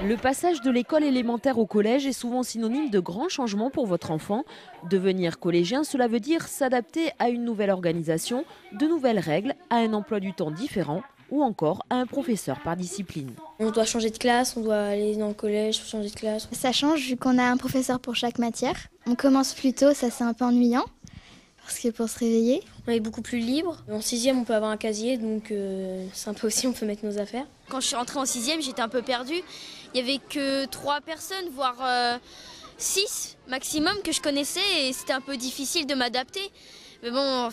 Le passage de l'école élémentaire au collège est souvent synonyme de grands changements pour votre enfant. Devenir collégien, cela veut dire s'adapter à une nouvelle organisation, de nouvelles règles, à un emploi du temps différent ou encore à un professeur par discipline. On doit changer de classe, on doit aller dans le collège, changer de classe. Ça change vu qu'on a un professeur pour chaque matière. On commence plus tôt, ça c'est un peu ennuyant. Parce que pour se réveiller. On est beaucoup plus libre. En 6e, on peut avoir un casier, donc sympa aussi, on peut mettre nos affaires. Quand je suis rentrée en 6e, j'étais un peu perdue. Il n'y avait que 3 personnes, voire 6 maximum que je connaissais et c'était un peu difficile de m'adapter. Mais bon,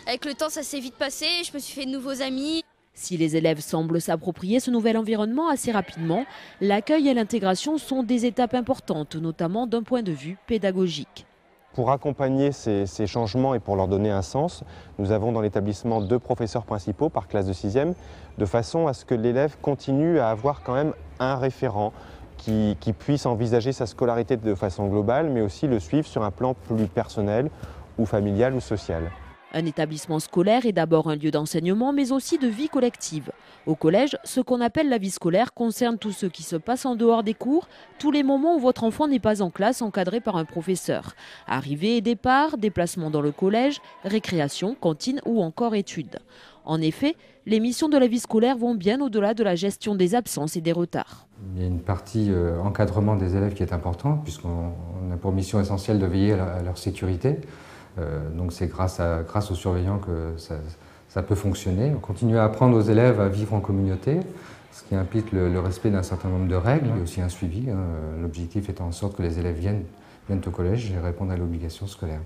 avec le temps, ça s'est vite passé, je me suis fait de nouveaux amis. Si les élèves semblent s'approprier ce nouvel environnement assez rapidement, l'accueil et l'intégration sont des étapes importantes, notamment d'un point de vue pédagogique. Pour accompagner ces changements et pour leur donner un sens, nous avons dans l'établissement 2 professeurs principaux par classe de 6e, de façon à ce que l'élève continue à avoir quand même un référent qui puisse envisager sa scolarité de façon globale, mais aussi le suivre sur un plan plus personnel ou familial ou social. Un établissement scolaire est d'abord un lieu d'enseignement, mais aussi de vie collective. Au collège, ce qu'on appelle la vie scolaire concerne tout ce qui se passe en dehors des cours, tous les moments où votre enfant n'est pas en classe encadré par un professeur. Arrivée et départ, déplacement dans le collège, récréation, cantine ou encore études. En effet, les missions de la vie scolaire vont bien au-delà de la gestion des absences et des retards. Il y a une partie encadrement des élèves qui est importante, puisqu'on a pour mission essentielle de veiller à leur sécurité. Donc c'est grâce aux surveillants que ça peut fonctionner. On continue à apprendre aux élèves à vivre en communauté, ce qui implique le respect d'un certain nombre de règles et aussi un suivi. L'objectif étant en sorte que les élèves viennent au collège et répondent à l'obligation scolaire.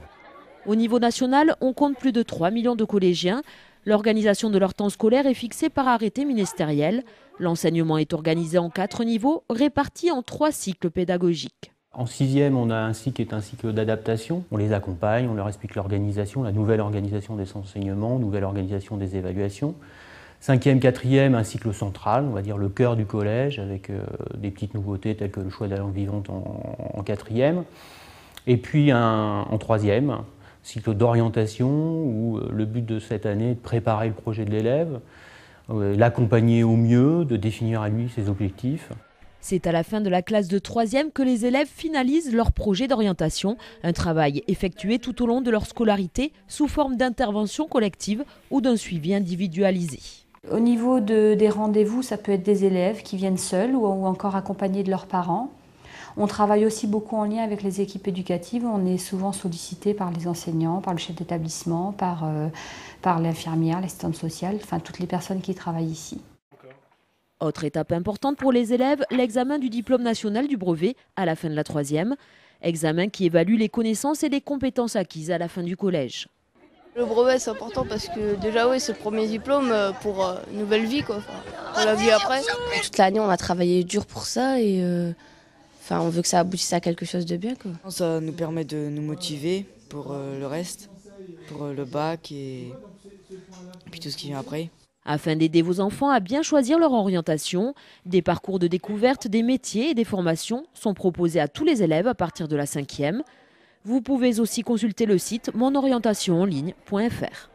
Au niveau national, on compte plus de 3 millions de collégiens. L'organisation de leur temps scolaire est fixée par arrêté ministériel. L'enseignement est organisé en 4 niveaux, répartis en 3 cycles pédagogiques. En 6e, on a un cycle qui est un cycle d'adaptation. On les accompagne, on leur explique l'organisation, la nouvelle organisation des enseignements, nouvelle organisation des évaluations. 5e, 4e, un cycle central, on va dire le cœur du collège, avec des petites nouveautés telles que le choix de la langue vivante en 4e. Et puis en 3e, cycle d'orientation, où le but de cette année est de préparer le projet de l'élève, l'accompagner au mieux, de définir à lui ses objectifs. C'est à la fin de la classe de 3e que les élèves finalisent leur projet d'orientation, un travail effectué tout au long de leur scolarité sous forme d'intervention collective ou d'un suivi individualisé. Au niveau des rendez-vous, ça peut être des élèves qui viennent seuls ou encore accompagnés de leurs parents. On travaille aussi beaucoup en lien avec les équipes éducatives. On est souvent sollicité par les enseignants, par le chef d'établissement, par l'infirmière, l'assistante sociale, enfin toutes les personnes qui travaillent ici. Autre étape importante pour les élèves, l'examen du diplôme national du brevet à la fin de la 3e. Examen qui évalue les connaissances et les compétences acquises à la fin du collège. Le brevet c'est important parce que déjà oui, c'est le premier diplôme pour une nouvelle vie, quoi, pour la vie après. Toute l'année, on a travaillé dur pour ça et on veut que ça aboutisse à quelque chose de bien, quoi. Ça nous permet de nous motiver pour le reste, pour le bac et puis tout ce qui vient après. Afin d'aider vos enfants à bien choisir leur orientation, des parcours de découverte des métiers et des formations sont proposés à tous les élèves à partir de la 5e. Vous pouvez aussi consulter le site monorientationenligne.fr.